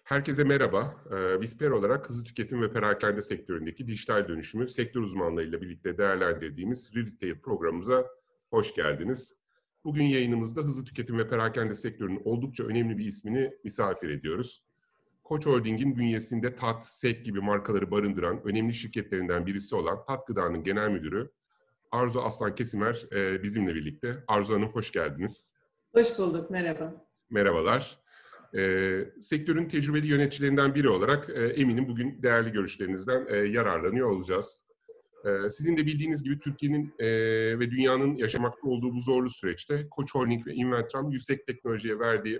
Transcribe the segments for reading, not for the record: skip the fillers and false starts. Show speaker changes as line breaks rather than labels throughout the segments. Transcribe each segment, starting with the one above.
Herkese merhaba. Visper olarak hızlı tüketim ve perakende sektöründeki dijital dönüşümü sektör uzmanlarıyla birlikte değerlendirdiğimiz Retail programımıza hoş geldiniz. Bugün yayınımızda hızlı tüketim ve perakende sektörünün oldukça önemli bir ismini misafir ediyoruz. Koç Holding'in bünyesinde Tat, SEK gibi markaları barındıran önemli şirketlerinden birisi olan Tat Gıda'nın genel müdürü Arzu Aslan Kesimer bizimle birlikte. Arzu Hanım hoş geldiniz.
Hoş bulduk, merhaba.
Merhabalar. Sektörün tecrübeli yöneticilerinden biri olarak eminim bugün değerli görüşlerinizden yararlanıyor olacağız. Sizin de bildiğiniz gibi Türkiye'nin ve dünyanın yaşamakta olduğu bu zorlu süreçte Koç Holding ve Inventram yüksek teknolojiye verdiği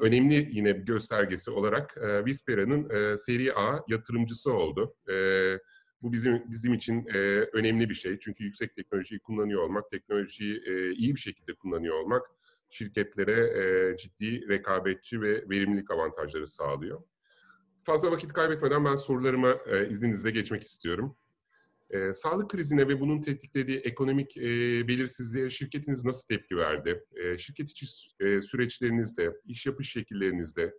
önemli yine bir göstergesi olarak Vispera'nın Seri A yatırımcısı oldu. Bu bizim için önemli bir şey. Çünkü yüksek teknolojiyi kullanıyor olmak, teknolojiyi iyi bir şekilde kullanıyor olmak şirketlere ciddi rekabetçi ve verimlilik avantajları sağlıyor. Fazla vakit kaybetmeden ben sorularıma izninizle geçmek istiyorum. Sağlık krizine ve bunun tetiklediği ekonomik belirsizliğe şirketiniz nasıl tepki verdi? Şirket içi süreçlerinizde, iş yapış şekillerinizde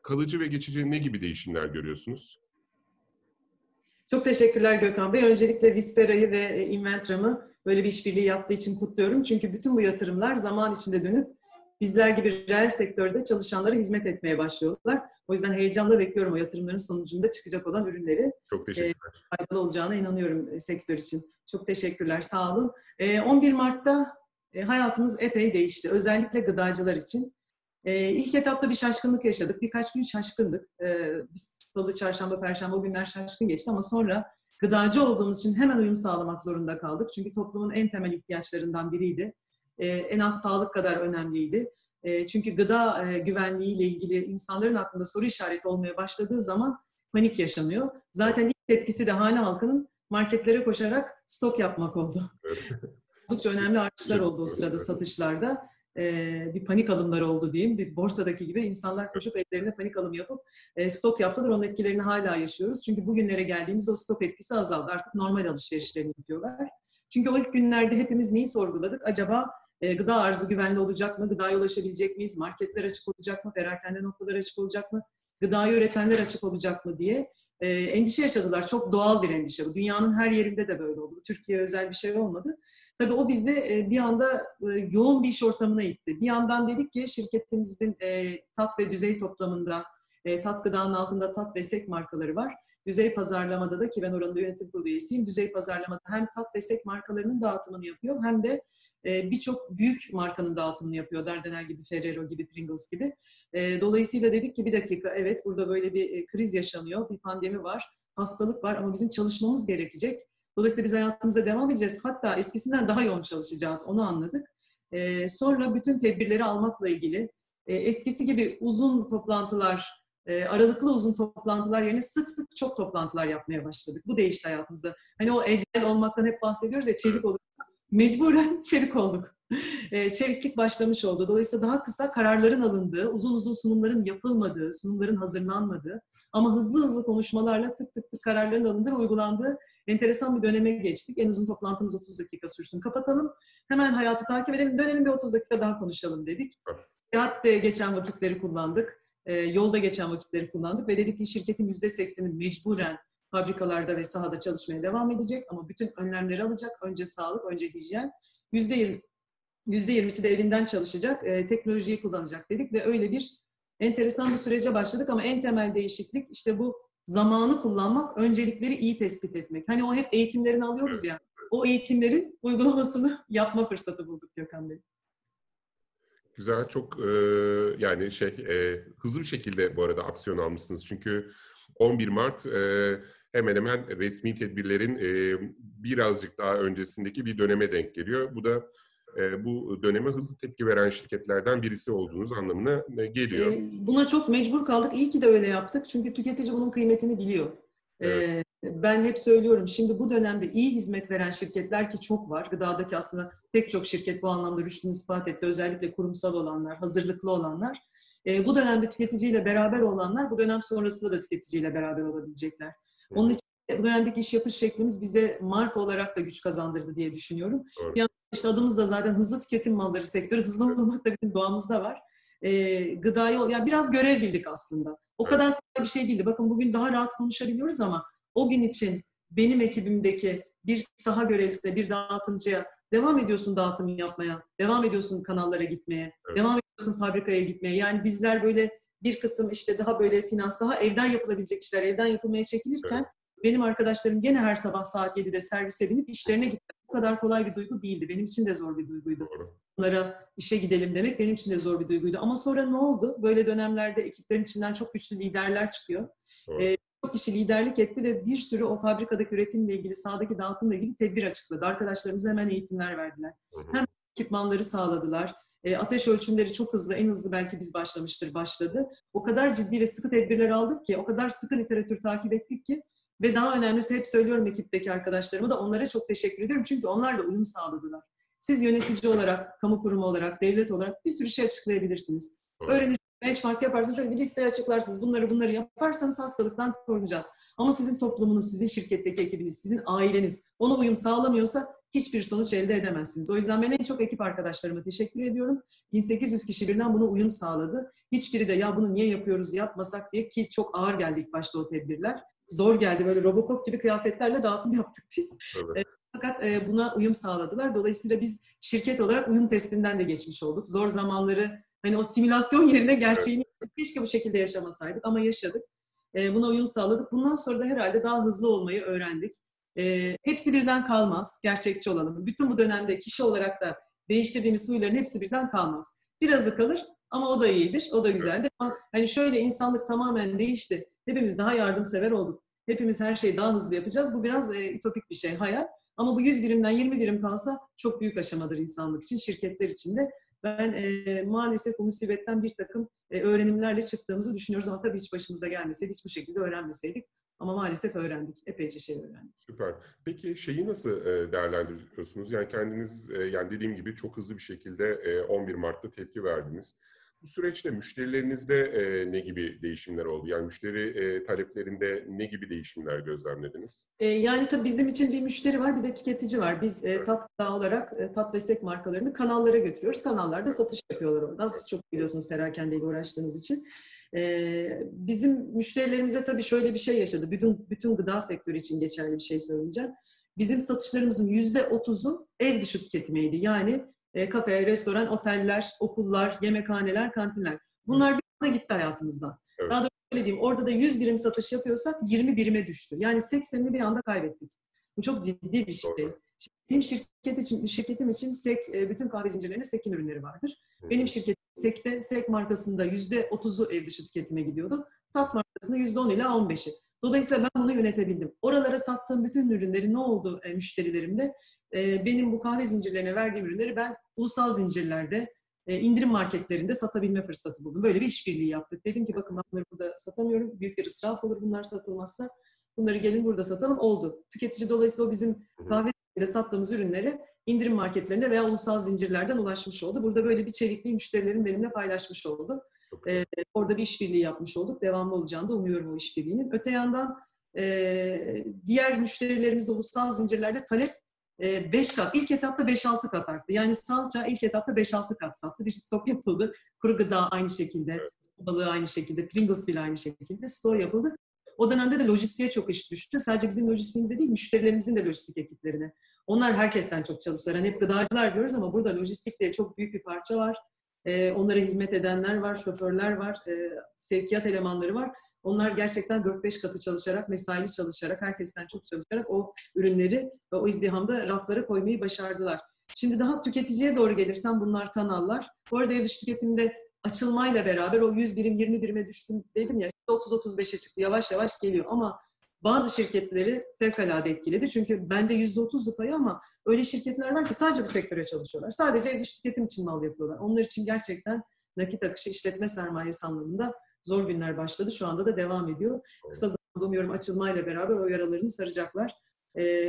kalıcı ve geçici ne gibi değişimler görüyorsunuz?
Çok teşekkürler Gökhan Bey. Öncelikle Vispera'yı ve Inventram'ı böyle bir işbirliği yaptığı için kutluyorum. Çünkü bütün bu yatırımlar zaman içinde dönüp bizler gibi reel sektörde çalışanlara hizmet etmeye başlıyorlar. O yüzden heyecanla bekliyorum o yatırımların sonucunda çıkacak olan ürünleri.
Çok teşekkürler.
Faydalı olacağına inanıyorum sektör için. Çok teşekkürler, sağ olun. 11 Mart'ta hayatımız epey değişti. Özellikle gıdacılar için. İlk etapta bir şaşkınlık yaşadık. Birkaç gün şaşkındık. Biz salı, çarşamba, perşembe o günler şaşkın geçti ama sonra gıdacı olduğumuz için hemen uyum sağlamak zorunda kaldık. Çünkü toplumun en temel ihtiyaçlarından biriydi. En az sağlık kadar önemliydi. Çünkü gıda güvenliğiyle ilgili insanların aklında soru işareti olmaya başladığı zaman panik yaşanıyor. Zaten ilk tepkisi de hane halkının marketlere koşarak stok yapmak oldu. Oldukça önemli artışlar oldu o sırada satışlarda. Bir panik alımları oldu diyeyim. Bir borsadaki gibi insanlar koşup evlerine panik alım yapıp stok yaptılar. Onun etkilerini hala yaşıyoruz. Çünkü bugünlere geldiğimizde o stok etkisi azaldı. Artık normal alışverişlerini yapıyorlar. Çünkü o ilk günlerde hepimiz neyi sorguladık? Acaba gıda arzı güvenli olacak mı? Gıdaya ulaşabilecek miyiz? Marketler açık olacak mı? Perakende noktaları açık olacak mı? Gıdayı üretenler açık olacak mı diye endişe yaşadılar. Çok doğal bir endişe bu. Dünyanın her yerinde de böyle oldu. Türkiye özel bir şey olmadı. Tabii o bizi bir anda yoğun bir iş ortamına itti. Bir yandan dedik ki şirketimizin tat ve düzey toplamında Tat Gıda'nın altında Tat ve SEK markaları var. Düzey pazarlamada da ki ben oranın yönetim kurulu üyesiyim. Düzey pazarlamada hem Tat ve SEK markalarının dağıtımını yapıyor hem de birçok büyük markanın dağıtımını yapıyor. Dardanel gibi, Ferrero gibi, Pringles gibi. Dolayısıyla dedik ki bir dakika evet burada böyle bir kriz yaşanıyor. Bir pandemi var, hastalık var ama bizim çalışmamız gerekecek. Dolayısıyla biz hayatımıza devam edeceğiz. Hatta eskisinden daha yoğun çalışacağız. Onu anladık. Sonra bütün tedbirleri almakla ilgili eskisi gibi uzun toplantılar, aralıklı uzun toplantılar yerine sık sık çok toplantılar yapmaya başladık. Bu değişti hayatımızda. Hani o agile olmaktan hep bahsediyoruz ya, çevik oluruz. Mecburen çevik olduk. Çeviklik başlamış oldu. Dolayısıyla daha kısa kararların alındığı, uzun uzun sunumların yapılmadığı, sunumların hazırlanmadığı ama hızlı hızlı konuşmalarla tık tık tık kararların alındığı ve uygulandığı enteresan bir döneme geçtik. En uzun toplantımız 30 dakika sürsün. Kapatalım, hemen hayatı takip edelim, dönelim bir 30 dakika daha konuşalım dedik. Seyahatte geçen vakitleri kullandık, yolda geçen vakitleri kullandık ve dedik ki şirketin %80'i mecburen fabrikalarda ve sahada çalışmaya devam edecek ama bütün önlemleri alacak. Önce sağlık, önce hijyen. %20'si de evinden çalışacak, teknolojiyi kullanacak dedik ve öyle bir enteresan bir sürece başladık ama en temel değişiklik işte bu zamanı kullanmak, öncelikleri iyi tespit etmek. Hani o hep eğitimlerini alıyoruz ya, o eğitimlerin uygulamasını yapma fırsatı bulduk Gökhan Bey.
Güzel, çok hızlı bir şekilde bu arada aksiyon almışsınız. Çünkü 11 Mart hemen hemen resmi tedbirlerin birazcık daha öncesindeki bir döneme denk geliyor. Bu da bu döneme hızlı tepki veren şirketlerden birisi olduğunuz anlamına geliyor.
Buna çok mecbur kaldık. İyi ki de öyle yaptık. Çünkü tüketici bunun kıymetini biliyor.
Evet.
Ben hep söylüyorum, şimdi bu dönemde iyi hizmet veren şirketler ki çok var. Gıdadaki aslında pek çok şirket bu anlamda rüştünü ispat etti. Özellikle kurumsal olanlar, hazırlıklı olanlar. Bu dönemde tüketiciyle beraber olanlar bu dönem sonrasında da tüketiciyle beraber olabilecekler. Onun için bu dönemdeki iş yapış şeklimiz bize marka olarak da güç kazandırdı diye düşünüyorum.
Doğru.
Bir yandan işte adımız da zaten hızlı tüketim malları sektörü. Hızlı olmak da bizim doğamızda var. gıdayı, yani biraz görev bildik aslında. O kadar kolay bir şey değildi. Bakın bugün daha rahat konuşabiliyoruz ama o gün için benim ekibimdeki bir saha görevlisine, bir dağıtımcıya devam ediyorsun dağıtım yapmaya, devam ediyorsun kanallara gitmeye,
Evet.
devam ediyorsun fabrikaya gitmeye. Yani bizler böyle bir kısım işte daha böyle finans, daha evden yapılabilecek işler, evden yapılmaya çekilirken
Evet.
benim arkadaşlarım gene her sabah saat 7'de servise binip işlerine gitmek bu kadar kolay bir duygu değildi. Benim için de zor bir duyguydu.
Doğru.
Onlara işe gidelim demek benim için de zor bir duyguydu. Ama sonra ne oldu? Böyle dönemlerde ekiplerin içinden çok güçlü liderler çıkıyor.
Doğru.
Çok kişi liderlik etti ve bir sürü o fabrikadaki üretimle ilgili, sahadaki dağıtımla ilgili tedbir açıkladı. Arkadaşlarımıza hemen eğitimler verdiler.
Hı hı.
Hem ekipmanları sağladılar. Ateş ölçümleri çok hızlı, en hızlı belki biz başladı. O kadar ciddi ve sıkı tedbirler aldık ki, o kadar sıkı literatür takip ettik ki ve daha önemlisi hep söylüyorum ekipteki arkadaşlarıma da onlara çok teşekkür ediyorum. Çünkü onlar da uyum sağladılar. Siz yönetici olarak, kamu kurumu olarak, devlet olarak bir sürü şey açıklayabilirsiniz.
Doğru.
Öğrenici benchmark yaparsınız, şöyle bir liste açıklarsınız. Bunları yaparsanız hastalıktan korunacağız. Ama sizin toplumunuz, sizin şirketteki ekibiniz, sizin aileniz ona uyum sağlamıyorsa hiçbir sonuç elde edemezsiniz. O yüzden ben en çok ekip arkadaşlarıma teşekkür ediyorum. 1800 kişi birden buna uyum sağladı. Hiçbiri de ya bunu niye yapıyoruz, yapmasak diye, ki çok ağır geldi ilk başta o tedbirler. Zor geldi, böyle Robocop gibi kıyafetlerle dağıtım yaptık biz.
Tabii.
Fakat buna uyum sağladılar. Dolayısıyla biz şirket olarak uyum testinden de geçmiş olduk. Zor zamanları, hani o simülasyon yerine gerçeğini keşke bu şekilde yaşamasaydık ama yaşadık. Buna uyum sağladık. Bundan sonra da herhalde daha hızlı olmayı öğrendik. Hepsi birden kalmaz, gerçekçi olalım. Bütün bu dönemde kişi olarak da değiştirdiğimiz huyların hepsi birden kalmaz. Birazı kalır ama o da iyidir, o da güzeldir. Ama hani şöyle insanlık tamamen değişti. Hepimiz daha yardımsever olduk. Hepimiz her şeyi daha hızlı yapacağız. Bu biraz ütopik bir şey, hayal. Ama bu 100 birimden 20 birim kalsa çok büyük aşamadır insanlık için, şirketler için de. Ben maalesef bu musibetten bir takım öğrenimlerle çıktığımızı düşünüyoruz ama tabii hiç başımıza gelmeseydi, hiç bu şekilde öğrenmeseydik. Ama maalesef öğrendik. Epeyce şey öğrendik.
Süper. Peki şeyi nasıl değerlendiriyorsunuz? Yani kendiniz, yani dediğim gibi çok hızlı bir şekilde 11 Mart'ta tepki verdiniz. Bu süreçte müşterilerinizde ne gibi değişimler oldu? Yani müşteri taleplerinde ne gibi değişimler gözlemlediniz?
Yani tabii bizim için bir müşteri var, bir de tüketici var. Biz tat gıda olarak tat ve sek markalarını kanallara götürüyoruz. Kanallarda satış yapıyorlar oradan. Siz çok biliyorsunuz perakende uğraştığınız için. Bizim müşterilerimize tabii şöyle bir şey yaşadı. Bütün gıda sektörü için geçerli bir şey söyleyeceğim. Bizim satışlarımızın %30'u ev dışı tüketimiydi. Yani kafe, restoran, oteller, okullar, yemekhaneler, kantinler. Bunlar bir anda gitti hayatımızdan.
Evet.
Daha doğrusu öyle diyeyim, orada da 100 birim satış yapıyorsak 20 birime düştü. Yani 80'ini bir anda kaybettik. Bu çok ciddi bir şey.
Doğru.
Benim şirketim için SEK, bütün kahve zincirlerinde SEK'in ürünleri vardır. Benim şirketim SEK'te, SEK markasında %30'u ev dışı tüketime gidiyordu. Tat markasında %10 ila 15'i. Dolayısıyla ben bunu yönetebildim. Oralara sattığım bütün ürünleri ne oldu müşterilerimde? Benim bu kahve zincirlerine verdiğim ürünleri ben ulusal zincirlerde, indirim marketlerinde satabilme fırsatı buldum. Böyle bir işbirliği yaptık. Dedim ki bakın ben bunları burada satamıyorum. Büyük bir israf olur bunlar satılmazsa. Bunları gelin burada satalım. Oldu. Tüketici dolayısıyla o bizim kahve zincirinde sattığımız ürünleri indirim marketlerinde veya ulusal zincirlerden ulaşmış oldu. Burada böyle bir çevikliği müşterilerim benimle paylaşmış oldu. Orada bir işbirliği yapmış olduk. Devamlı olacağını da umuyorum o işbirliğinin. Öte yandan diğer müşterilerimiz de ulusal zincirlerde talep 5 kat. İlk etapta 5-6 kat arttı. Yani salça ilk etapta 5-6 kat sattı. Bir stok yapıldı. Kuru gıda aynı şekilde, balığı aynı şekilde, Pringles bile aynı şekilde stok yapıldı. O dönemde de lojistiğe çok iş düştü. Sadece bizim lojistiğimize değil, müşterilerimizin de lojistik ekiplerine. Onlar herkesten çok çalıştılar. Hani hep gıdacılar diyoruz ama burada lojistik diye çok büyük bir parça var. Onlara hizmet edenler var, şoförler var, sevkiyat elemanları var. Onlar gerçekten 4-5 katı çalışarak, mesaili çalışarak, herkesten çok çalışarak o ürünleri ve o izdihamda raflara koymayı başardılar. Şimdi daha tüketiciye doğru gelirsem bunlar kanallar. Bu arada ev dışı tüketimde açılmayla beraber o 100 birim 20 birime düştüm dedim ya, 30-35'e çıktı. Yavaş yavaş geliyor ama bazı şirketleri fevkalade etkiledi. Çünkü bende %30'luk payı ama öyle şirketler var ki sadece bu sektöre çalışıyorlar. Sadece ev dışı tüketim için mal yapıyorlar. Onlar için gerçekten nakit akışı, işletme sermayesi anlamında zor günler başladı. Şu anda da devam ediyor. Kısa zamanda umuyorum açılmayla beraber o yaralarını saracaklar.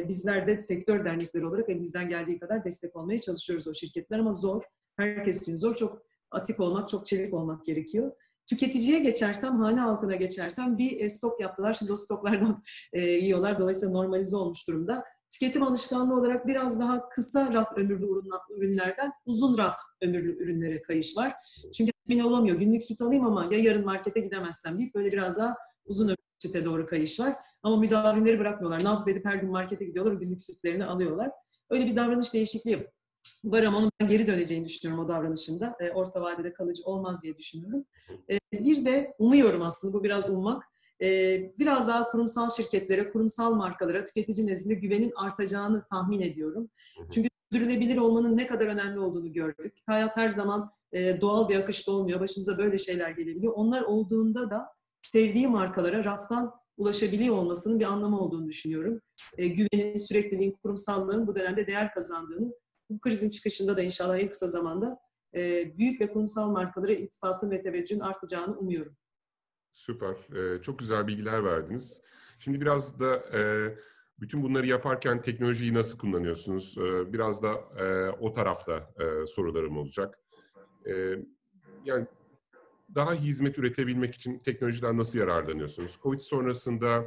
Bizler de sektör dernekleri olarak elimizden geldiği kadar destek olmaya çalışıyoruz o şirketler ama zor. Herkes için zor. Çok atik olmak, çok çevik olmak gerekiyor. Tüketiciye geçersem, hane halkına geçersem bir stok yaptılar. Şimdi o stoklardan yiyorlar. Dolayısıyla normalize olmuş durumda. tüketim alışkanlığı olarak biraz daha kısa raf ömürlü ürünlerden uzun raf ömürlü ürünlere kayış var. Çünkü emin olamıyor. Günlük süt alayım ama ya yarın markete gidemezsem deyip böyle biraz daha uzun ömürlü süte doğru kayış var. Ama müdavimleri bırakmıyorlar. Ne yapıp edip her gün markete gidiyorlar, günlük sütlerini alıyorlar. Öyle bir davranış değişikliği var ama onun ben geri döneceğini düşünüyorum o davranışında. Orta vadede kalıcı olmaz diye düşünüyorum. Bir de umuyorum, aslında bu biraz ummak, biraz daha kurumsal şirketlere, kurumsal markalara, tüketici nezdinde güvenin artacağını tahmin ediyorum. Çünkü sürdürülebilir olmanın ne kadar önemli olduğunu gördük. Hayat her zaman doğal bir akışta olmuyor. Başımıza böyle şeyler gelebiliyor. Onlar olduğunda da sevdiği markalara raftan ulaşabiliyor olmasının bir anlamı olduğunu düşünüyorum. Güvenin, sürekliliğin, kurumsallığın bu dönemde değer kazandığını, bu krizin çıkışında da inşallah en kısa zamanda büyük ve kurumsal markalara iltifatın ve teveccühün artacağını umuyorum.
Süper. Çok güzel bilgiler verdiniz. Şimdi biraz da bütün bunları yaparken teknolojiyi nasıl kullanıyorsunuz? Biraz da o tarafta sorularım olacak. Yani daha iyi hizmet üretebilmek için teknolojiden nasıl yararlanıyorsunuz? Covid sonrasında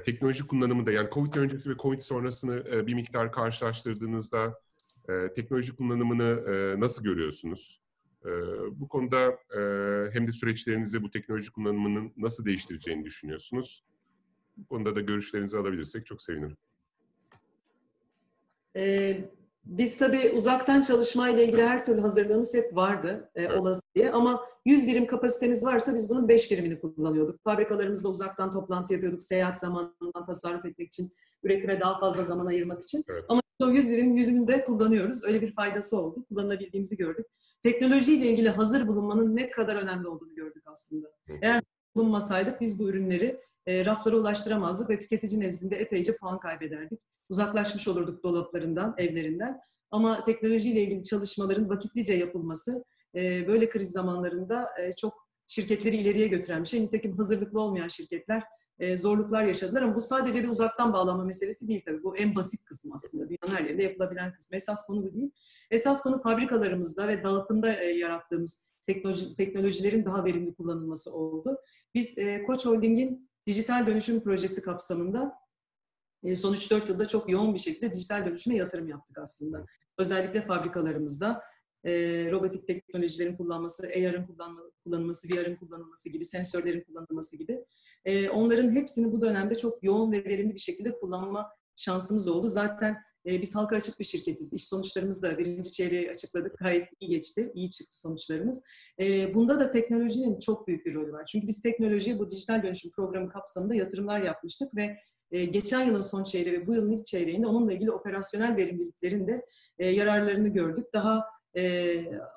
teknoloji kullanımında, yani Covid öncesi ve Covid sonrasını bir miktar karşılaştırdığınızda teknoloji kullanımını nasıl görüyorsunuz? Bu konuda hem de süreçlerinizi bu teknoloji kullanımının nasıl değiştireceğini düşünüyorsunuz? Bu konuda da görüşlerinizi alabilirsek çok sevinirim.
Biz tabii uzaktan çalışmayla ilgili her türlü hazırlığımız hep vardı,
Evet.
olası diye. Ama 100 birim kapasiteniz varsa biz bunun 5 birimini kullanıyorduk. Fabrikalarımızda uzaktan toplantı yapıyorduk, seyahat zamanından tasarruf etmek için, üretime daha fazla zaman ayırmak için.
Evet.
Ama o 100 birimin 100'ünü de kullanıyoruz. Öyle bir faydası oldu. Kullanabildiğimizi gördük. Teknolojiyle ilgili hazır bulunmanın ne kadar önemli olduğunu gördük aslında. Eğer bulunmasaydık biz bu ürünleri raflara ulaştıramazdık ve tüketici nezdinde epeyce puan kaybederdik. Uzaklaşmış olurduk dolaplarından, evlerinden. Ama teknolojiyle ilgili çalışmaların vakitlice yapılması böyle kriz zamanlarında çok şirketleri ileriye götüren bir şey. Nitekim hazırlıklı olmayan şirketler zorluklar yaşadılar ama bu sadece bir uzaktan bağlanma meselesi değil tabii. Bu en basit kısım aslında. Dünyanın her yerinde yapılabilen kısım. Esas konu bu değil. Esas konu fabrikalarımızda ve dağıtımda yarattığımız teknolojilerin daha verimli kullanılması oldu. Biz Koç Holding'in dijital dönüşüm projesi kapsamında son 3-4 yılda çok yoğun bir şekilde dijital dönüşüme yatırım yaptık aslında. Özellikle fabrikalarımızda robotik teknolojilerin kullanılması, AR'ın kullanılması, VR'ın kullanılması gibi, sensörlerin kullanılması gibi. Onların hepsini bu dönemde çok yoğun ve verimli bir şekilde kullanma şansımız oldu. Zaten biz halka açık bir şirketiz. İş sonuçlarımızı da birinci çeyreği açıkladık. Gayet iyi geçti, iyi çıktı sonuçlarımız. Bunda da teknolojinin çok büyük bir rolü var. Çünkü biz teknolojiye bu dijital dönüşüm programı kapsamında yatırımlar yapmıştık ve geçen yılın son çeyreği ve bu yılın ilk çeyreğinde onunla ilgili operasyonel verimliliklerin de yararlarını gördük. Daha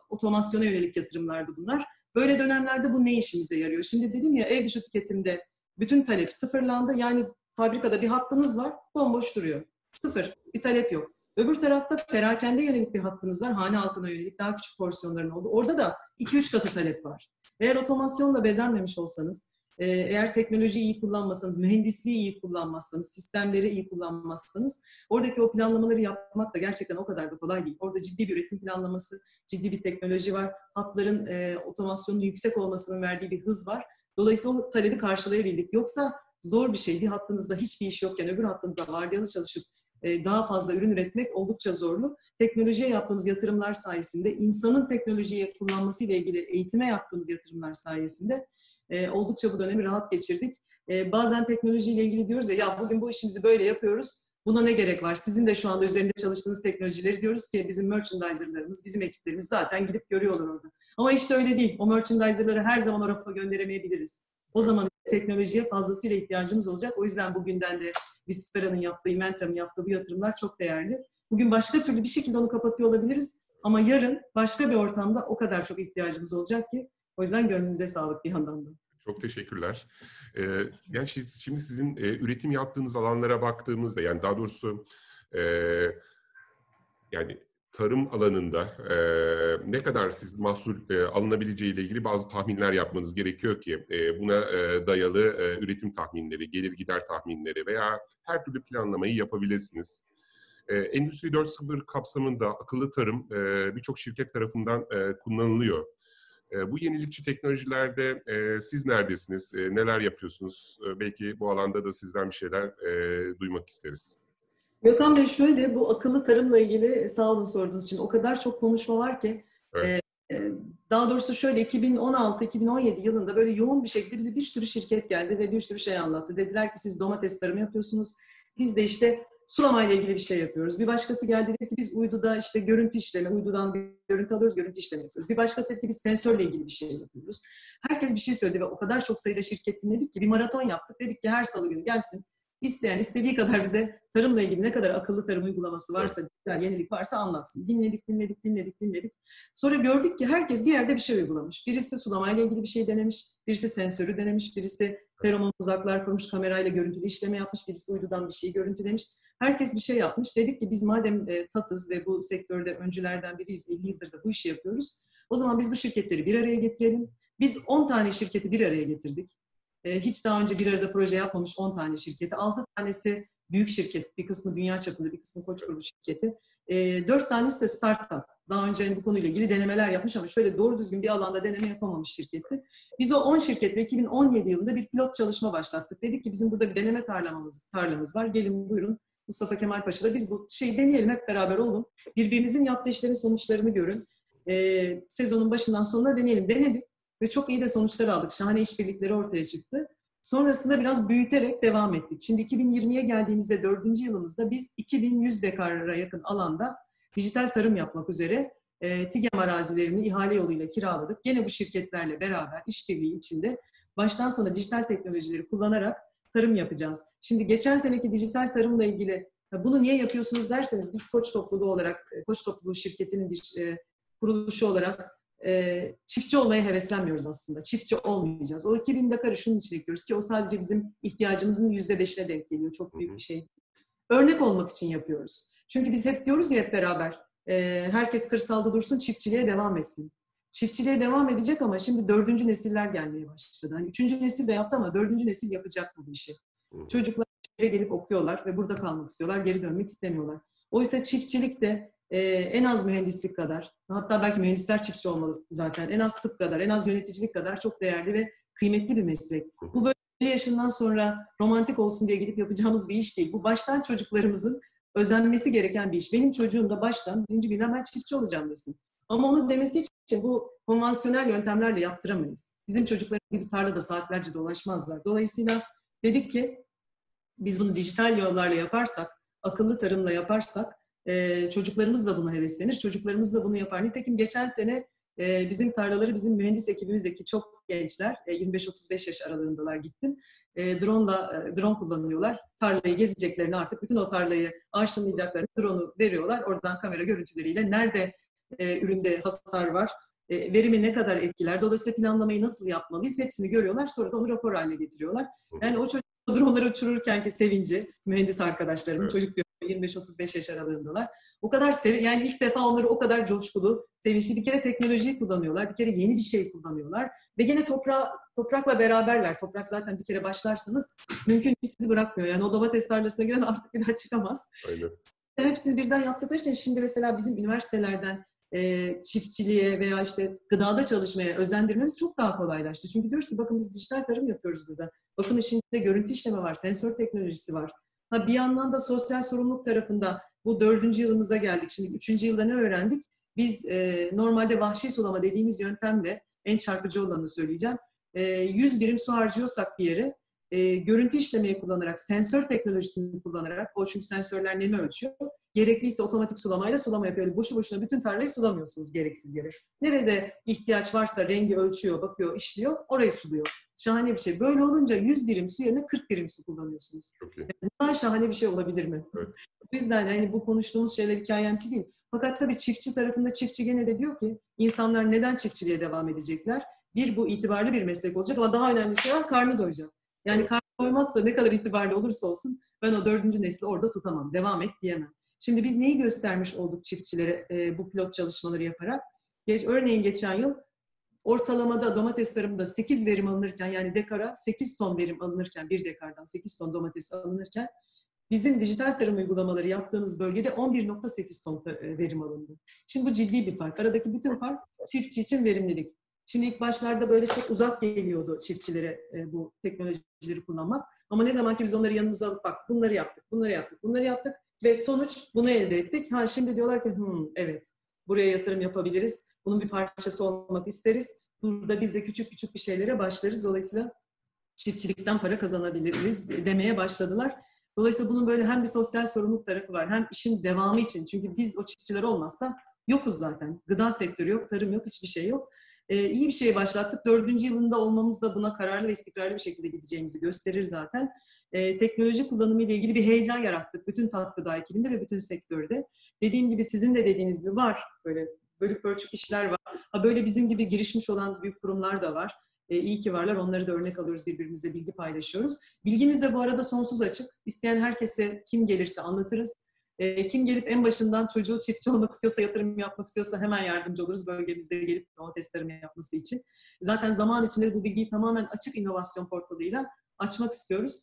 otomasyona yönelik yatırımlardı bunlar. Böyle dönemlerde bu ne işimize yarıyor? Şimdi dedim ya, ev dışı tüketimde bütün talep sıfırlandı. Yani fabrikada bir hattınız var, bomboş duruyor. Sıfır, bir talep yok. Öbür tarafta perakende yönelik bir hattınız var, hane halkına yönelik daha küçük porsiyonların oldu. Orada da 2-3 katı talep var. Eğer otomasyonla bezenmemiş olsanız, eğer teknolojiyi iyi kullanmasanız, mühendisliği iyi kullanmazsanız, sistemleri iyi kullanmazsanız, oradaki o planlamaları yapmak da gerçekten o kadar da kolay değil. Orada ciddi bir üretim planlaması, ciddi bir teknoloji var. Hatların otomasyonun yüksek olmasının verdiği bir hız var. Dolayısıyla o talebi karşılayabildik. Yoksa zor bir şey. Bir hattınızda hiçbir iş yokken öbür hattınızda vardiyalı çalışıp daha fazla ürün üretmek oldukça zorlu. Teknolojiye yaptığımız yatırımlar sayesinde, insanın teknolojiyi kullanmasıyla ilgili eğitime yaptığımız yatırımlar sayesinde oldukça bu dönemi rahat geçirdik. Bazen teknolojiyle ilgili diyoruz ya bugün bu işimizi böyle yapıyoruz. Buna ne gerek var? Sizin de şu anda üzerinde çalıştığınız teknolojileri diyoruz ki bizim merchandiser'larımız, bizim ekiplerimiz zaten gidip görüyorlar orada. Ama işte öyle değil. O merchandiser'ları her zaman o rafa gönderemeyebiliriz. O zaman teknolojiye fazlasıyla ihtiyacımız olacak. O yüzden bugünden de Vispera'nın yaptığı, Inventra'nın yaptığı bu yatırımlar çok değerli. Bugün başka türlü bir şekilde onu kapatıyor olabiliriz. Ama yarın başka bir ortamda o kadar çok ihtiyacımız olacak ki o yüzden gönlünüze sağlık bir yandan da.
Çok teşekkürler. Yani şimdi sizin üretim yaptığınız alanlara baktığımızda, yani daha doğrusu yani tarım alanında ne kadar siz mahsul alınabileceği ile ilgili bazı tahminler yapmanız gerekiyor ki buna dayalı üretim tahminleri, gelir gider tahminleri veya her türlü planlamayı yapabilirsiniz. Endüstri 4.0 kapsamında akıllı tarım birçok şirket tarafından kullanılıyor. Bu yenilikçi teknolojilerde siz neredesiniz, neler yapıyorsunuz? Belki bu alanda da sizden bir şeyler duymak isteriz.
Gökhan Bey, şöyle, bu akıllı tarımla ilgili sağ olun sorduğunuz için, o kadar çok konuşma var ki
Evet.
e, e, daha doğrusu şöyle 2016-2017 yılında böyle yoğun bir şekilde bize bir sürü şirket geldi ve bir sürü şey anlattı. Dediler ki siz domates tarımı yapıyorsunuz. Biz de işte sulamayla ilgili bir şey yapıyoruz. Bir başkası geldi dedi ki biz uyduda işte görüntü işleme, uydudan bir görüntü alıyoruz, görüntü işleme yapıyoruz. Bir başkası dedi ki biz sensörle ilgili bir şey yapıyoruz. Herkes bir şey söyledi ve o kadar çok sayıda şirket dinledik ki bir maraton yaptık. Dedik ki her salı günü gelsin. İsteyen istediği kadar bize tarımla ilgili ne kadar akıllı tarım uygulaması
Evet.
varsa, dijital yenilik varsa anlatsın. Dinledik. Sonra gördük ki herkes bir yerde bir şey uygulamış. Birisi sulamayla ilgili bir şey denemiş, birisi sensörü denemiş, birisi feromon tuzaklar kurmuş, kamerayla görüntülü işleme yapmış, birisi uydudan bir şeyi görüntülemiş. Herkes bir şey yapmış. Dedik ki biz madem tatız ve bu sektörde öncülerden biriyiz, 50 yıldır da bu işi yapıyoruz. O zaman biz bu şirketleri bir araya getirelim. Biz 10 tane şirketi bir araya getirdik. Hiç daha önce bir arada proje yapmamış 10 tane şirketi. 6 tanesi büyük şirket, bir kısmı dünya çapında, bir kısmı Koç grubu şirketi. 4 tanesi de startup. Daha önce bu konuyla ilgili denemeler yapmış ama şöyle doğru düzgün bir alanda deneme yapamamış şirketti. Biz o 10 şirketle 2017 yılında bir pilot çalışma başlattık. Dedik ki bizim burada bir deneme tarlamız var. Gelin buyurun Mustafa Kemal Paşa'da biz bu şeyi deneyelim, hep beraber olun. Birbirinizin yaptığı işlerin sonuçlarını görün. Sezonun başından sonuna deneyelim. Denedik. Ve çok iyi de sonuçlar aldık. Şahane işbirlikleri ortaya çıktı. Sonrasında biraz büyüterek devam ettik. Şimdi 2020'ye geldiğimizde 4. yılımızda biz 2100 dekara yakın alanda dijital tarım yapmak üzere TİGEM arazilerini ihale yoluyla kiraladık. Gene bu şirketlerle beraber işbirliği içinde baştan sona dijital teknolojileri kullanarak tarım yapacağız. Şimdi geçen seneki dijital tarımla ilgili bunu niye yapıyorsunuz derseniz biz Koç topluluğu olarak, Koç topluluğu şirketinin bir kuruluşu olarak çiftçi olmaya heveslenmiyoruz aslında. Çiftçi olmayacağız. O 2000 dekarı şunun için ekliyoruz ki o sadece bizim ihtiyacımızın %5'ine denk geliyor. Çok büyük bir şey. Örnek olmak için yapıyoruz. Çünkü biz hep diyoruz ya hep beraber herkes kırsalda dursun, çiftçiliğe devam etsin. Çiftçiliğe devam edecek ama şimdi 4. nesiller gelmeye başladı. Hani 3. nesil de yaptı ama 4. nesil yapacak bu işi. Çocuklar şehre gelip okuyorlar ve burada kalmak istiyorlar, geri dönmek istemiyorlar. Oysa çiftçilik de en az mühendislik kadar, hatta belki mühendisler çiftçi olmalı zaten, en az tıp kadar, en az yöneticilik kadar çok değerli ve kıymetli bir meslek. Bu böyle 50 yaşından sonra romantik olsun diye gidip yapacağımız bir iş değil. Bu baştan çocuklarımızın özenmesi gereken bir iş. Benim çocuğum da baştan birinci günden ben çiftçi olacağım desin. Ama onu demesi için bu konvansiyonel yöntemlerle yaptıramayız. Bizim çocuklarımız gibi tarlada saatlerce dolaşmazlar. Dolayısıyla dedik ki biz bunu dijital yollarla yaparsak, akıllı tarımla yaparsak çocuklarımız da buna heveslenir, çocuklarımız da bunu yapar. Nitekim geçen sene bizim tarlaları, bizim mühendis ekibimizdeki çok gençler, 25-35 yaş aralığındalar gittim. Drone kullanıyorlar. Tarlayı gezeceklerini artık, bütün o tarlayı arşınlayacaklarını drone'u veriyorlar. Oradan kamera görüntüleriyle nerede üründe hasar var, verimi ne kadar etkiler, dolayısıyla planlamayı nasıl yapmalıyız hepsini görüyorlar. Sonra da onu rapor haline getiriyorlar. Yani o çocuk dronları uçururkenki sevinci, mühendis arkadaşlarım, evet. Çocuk diyor 25-35 yaş aralığındalar. O kadar yani ilk defa onları o kadar coşkulu, sevinçli, bir kere teknolojiyi kullanıyorlar, bir kere yeni bir şey kullanıyorlar ve gene toprakla beraberler. Toprak zaten bir kere başlarsanız mümkün değil, sizi bırakmıyor. Yani o domates tarlasına giren artık bir daha çıkamaz.
Aynen.
Hepsini birden yaptıkları için şimdi mesela bizim üniversitelerden çiftçiliğe veya işte gıdada çalışmaya özendirmemiz çok daha kolaylaştı. Çünkü diyoruz ki bakın biz dijital tarım yapıyoruz burada. Bakın işin içinde görüntü işleme var, sensör teknolojisi var. Bir yandan da sosyal sorumluluk tarafında bu 4. yılımıza geldik. Şimdi 3. yılda ne öğrendik? Biz normalde vahşi sulama dediğimiz yöntemle, en çarpıcı olanı söyleyeceğim, 100 birim su harcıyorsak bir yere, görüntü işlemeyi kullanarak, sensör teknolojisini kullanarak, o çünkü sensörler nemi ölçüyor, gerekliyse otomatik sulamayla sulama yapıyor. Boşu boşuna bütün tarlayı sulamıyorsunuz gereksiz yere. Nerede ihtiyaç varsa rengi ölçüyor, bakıyor, işliyor, orayı suluyor. Şahane bir şey. Böyle olunca 100 birim su yerine 40 birim su kullanıyorsunuz. Yani bundan şahane bir şey olabilir mi? Evet. O yüzden yani bu konuştuğumuz şeyler hikayemsi değil. Fakat tabii çiftçi tarafında çiftçi gene de diyor ki insanlar neden çiftçiliğe devam edecekler? Bir, bu itibarlı bir meslek olacak ama daha önemli şey var, karnı doyacak. Yani karnı doymazsa ne kadar itibarlı olursa olsun ben o 4. nesli orada tutamam, devam et diyemem. Şimdi biz neyi göstermiş olduk çiftçilere bu pilot çalışmaları yaparak? Örneğin geçen yıl ortalamada domates tarımında 8 verim alınırken, yani dekara 8 ton verim alınırken, bir dekardan 8 ton domates alınırken bizim dijital tarım uygulamaları yaptığımız bölgede 11,8 ton verim alındı. Şimdi bu ciddi bir fark. Aradaki bütün fark çiftçi için verimlilik. Şimdi ilk başlarda böyle çok uzak geliyordu çiftçilere bu teknolojileri kullanmak. Ama ne zaman ki biz onları yanımıza alıp bak bunları yaptık, bunları yaptık, bunları yaptık. Ve sonuç bunu elde ettik. Ha, şimdi diyorlar ki evet, buraya yatırım yapabiliriz. Bunun bir parçası olmak isteriz. Burada biz de küçük küçük bir şeylere başlarız. Dolayısıyla çiftçilikten para kazanabiliriz demeye başladılar. Dolayısıyla bunun böyle hem bir sosyal sorumluluk tarafı var, hem işin devamı için. Çünkü biz o çiftçiler olmazsa yokuz zaten. Gıda sektörü yok, tarım yok, hiçbir şey yok. İyi bir şey başlattık. 4. yılında olmamız da buna kararlı ve istikrarlı bir şekilde gideceğimizi gösterir zaten. Teknoloji kullanımı ile ilgili bir heyecan yarattık. Bütün tat gıda ekibinde ve bütün sektörde. Dediğim gibi, sizin de dediğiniz gibi var. Böyle bölük pörçük işler var. Böyle bizim gibi girişmiş olan büyük kurumlar da var. İyi ki varlar. Onları da örnek alıyoruz, birbirimize bilgi paylaşıyoruz. Bilgimiz de bu arada sonsuz açık. İsteyen herkese, kim gelirse anlatırız. Kim gelip en başından çocuğu çiftçi olmak istiyorsa, yatırım yapmak istiyorsa hemen yardımcı oluruz. Bölgemizde gelip domates tarımı yapması için. Zaten zaman içinde bu bilgiyi tamamen açık inovasyon portalıyla açmak istiyoruz.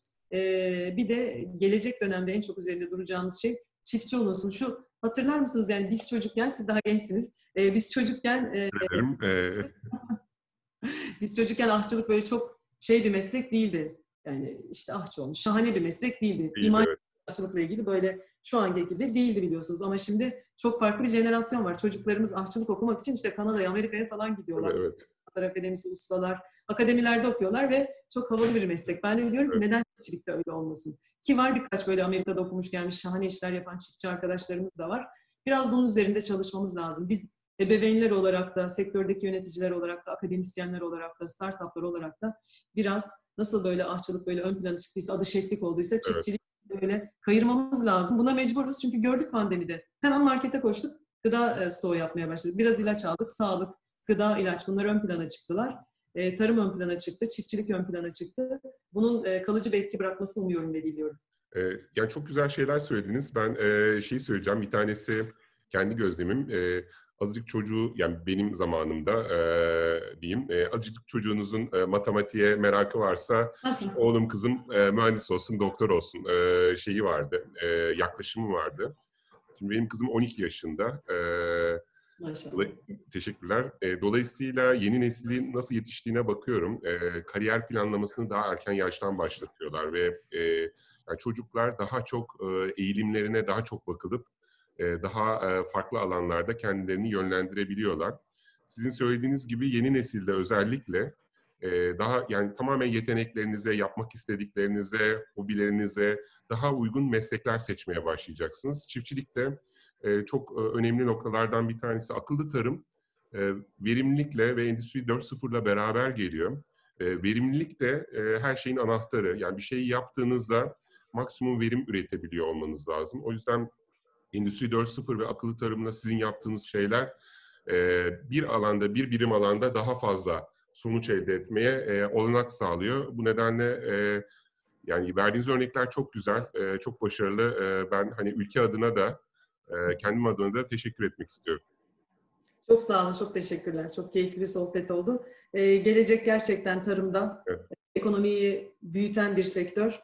Bir de gelecek dönemde en çok üzerinde duracağımız şey çiftçi olunsun. Şu, hatırlar mısınız, yani biz çocukken, siz daha gençsiniz. Biz çocukken biz çocukken ahçılık böyle çok şey bir meslek değildi. Yani işte ahçı olmuş, şahane bir meslek değildi. İmar
Evet.
ahçılıkla ilgili böyle şu anki gibi değildi, biliyorsunuz. Ama şimdi çok farklı bir jenerasyon var. Çocuklarımız ahçılık okumak için işte Kanada'ya, Amerika'ya falan gidiyorlar.
Evet.
Akademisi, ustalar, akademilerde okuyorlar ve çok havalı bir meslek. Ben de diyorum ki neden çiftçilikte öyle olmasın? Ki var birkaç böyle Amerika'da okumuş gelmiş şahane işler yapan çiftçi arkadaşlarımız da var. Biraz bunun üzerinde çalışmamız lazım. Biz ebeveynler olarak da, sektördeki yöneticiler olarak da, akademisyenler olarak da, startuplar olarak da biraz nasıl böyle ahçılık böyle ön plana çıktıysa, adı şeflik olduysa, çiftçilik böyle kayırmamız lazım. Buna mecburuz çünkü gördük pandemide. Hemen markete koştuk, gıda stoğu yapmaya başladık. Biraz ilaç aldık, sağlık, gıda, ilaç, bunlar ön plana çıktılar. Tarım ön plana çıktı, çiftçilik ön plana çıktı. Bunun kalıcı bir etki bırakmasını umuyorum ve diliyorum.
Yani çok güzel şeyler söylediniz. Ben şeyi söyleyeceğim. Bir tanesi kendi gözlemim. Azıcık çocuğu, yani benim zamanımda diyeyim, azıcık çocuğunuzun matematiğe merakı varsa işte oğlum kızım mühendis olsun, doktor olsun şeyi vardı, yaklaşımı vardı. Şimdi benim kızım 12 yaşında.
Maşallah.
Teşekkürler. Dolayısıyla yeni neslin nasıl yetiştiğine bakıyorum. Kariyer planlamasını daha erken yaştan başlatıyorlar ve yani çocuklar daha çok eğilimlerine daha çok bakılıp daha farklı alanlarda kendilerini yönlendirebiliyorlar. Sizin söylediğiniz gibi yeni nesilde özellikle daha, yani tamamen yeteneklerinize, yapmak istediklerinize, hobilerinize daha uygun meslekler seçmeye başlayacaksınız. Çiftçilikte çok önemli noktalardan bir tanesi akıllı tarım. Verimlilikle ve Endüstri 4.0'la beraber geliyor. Verimlilik de her şeyin anahtarı. Yani bir şeyi yaptığınızda maksimum verim üretebiliyor olmanız lazım. O yüzden Endüstri 4.0 ve akıllı tarımla sizin yaptığınız şeyler bir alanda, bir birim alanda daha fazla sonuç elde etmeye olanak sağlıyor. Bu nedenle yani verdiğiniz örnekler çok güzel, çok başarılı. Ben hani ülke adına da kendim adına da teşekkür etmek istiyorum.
Çok sağ olun, çok teşekkürler. Çok keyifli bir sohbet oldu. Gelecek gerçekten tarımda.
Evet.
Ekonomiyi büyüten bir sektör.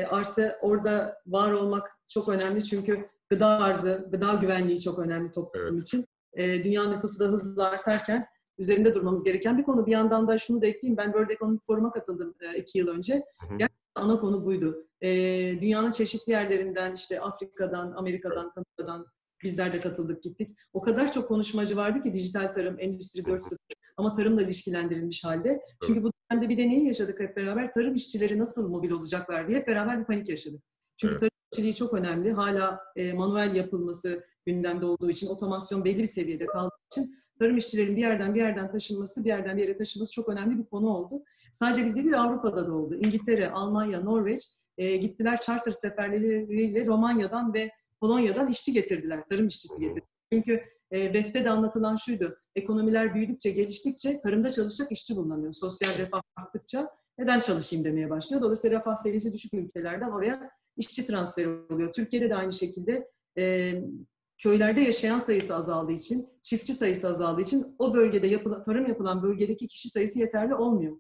Artı orada var olmak çok önemli çünkü gıda arzı, gıda güvenliği çok önemli toplum için. Dünya nüfusu da hızla artarken üzerinde durmamız gereken bir konu. Bir yandan da şunu da ekleyeyim. Ben World Economic Forum'a katıldım 2 yıl önce. Gerçekten ana konu buydu. Dünyanın çeşitli yerlerinden, işte Afrika'dan, Amerika'dan, Kanada'dan bizler de katıldık, gittik. O kadar çok konuşmacı vardı ki dijital tarım, Endüstri 4.0 ama tarımla ilişkilendirilmiş halde. Çünkü bu dönemde bir de neyi yaşadık hep beraber? Tarım işçileri nasıl mobil olacaklar diye hep beraber bir panik yaşadık. Çünkü tarım işçiliği çok önemli. Hala manuel yapılması gündemde olduğu için, otomasyon belli bir seviyede kaldığı için tarım işçilerin bir yerden taşınması, bir yerden bir yere taşınması çok önemli bir konu oldu. Sadece bizde değil, Avrupa'da da oldu. İngiltere, Almanya, Norveç gittiler charter seferleriyle Romanya'dan ve Polonya'dan işçi getirdiler, tarım işçisi getirdiler. Çünkü BEF'te de anlatılan şuydu, ekonomiler büyüdükçe, geliştikçe tarımda çalışacak işçi bulunamıyor. Sosyal refah arttıkça neden çalışayım demeye başlıyor. Dolayısıyla refah seviyesi düşük ülkelerden oraya işçi transferi oluyor. Türkiye'de de aynı şekilde köylerde yaşayan sayısı azaldığı için, çiftçi sayısı azaldığı için o bölgede tarım yapılan bölgedeki kişi sayısı yeterli olmuyor.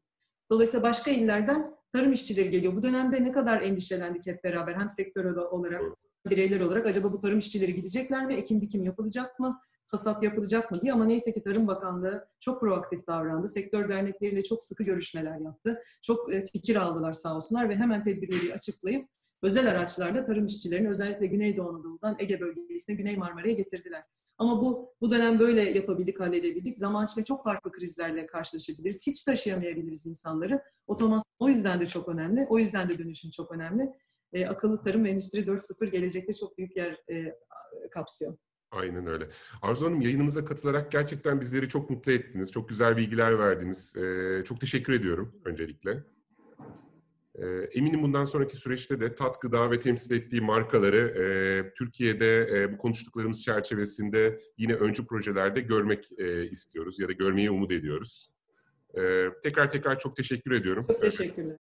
Dolayısıyla başka illerden tarım işçileri geliyor. Bu dönemde ne kadar endişelendik hep beraber, hem sektör olarak, bireyler olarak, acaba bu tarım işçileri gidecekler mi, ekim dikim yapılacak mı, hasat yapılacak mı diye. Ama neyse ki Tarım Bakanlığı çok proaktif davrandı. Sektör dernekleriyle çok sıkı görüşmeler yaptı. Çok fikir aldılar sağ olsunlar ve hemen tedbirleri açıklayıp özel araçlarla tarım işçilerini özellikle Güneydoğu Anadolu'dan Ege bölgesine, Güney Marmara'ya getirdiler. Ama bu dönem böyle yapabildik, halledebildik. Zaman içinde çok farklı krizlerle karşılaşabiliriz. Hiç taşıyamayabiliriz insanları. Otomasyon o yüzden de çok önemli. O yüzden de dönüşüm çok önemli. Akıllı tarım ve endüstri 4.0 gelecekte çok büyük yer kapsıyor.
Aynen öyle. Arzu Hanım, yayınımıza katılarak gerçekten bizleri çok mutlu ettiniz. Çok güzel bilgiler verdiniz. Çok teşekkür ediyorum öncelikle. Eminim bundan sonraki süreçte de Tat Gıda ve temsil ettiği markaları Türkiye'de bu konuştuklarımız çerçevesinde yine öncü projelerde görmek istiyoruz ya da görmeyi umut ediyoruz. Tekrar çok teşekkür ediyorum.
Çok teşekkürler.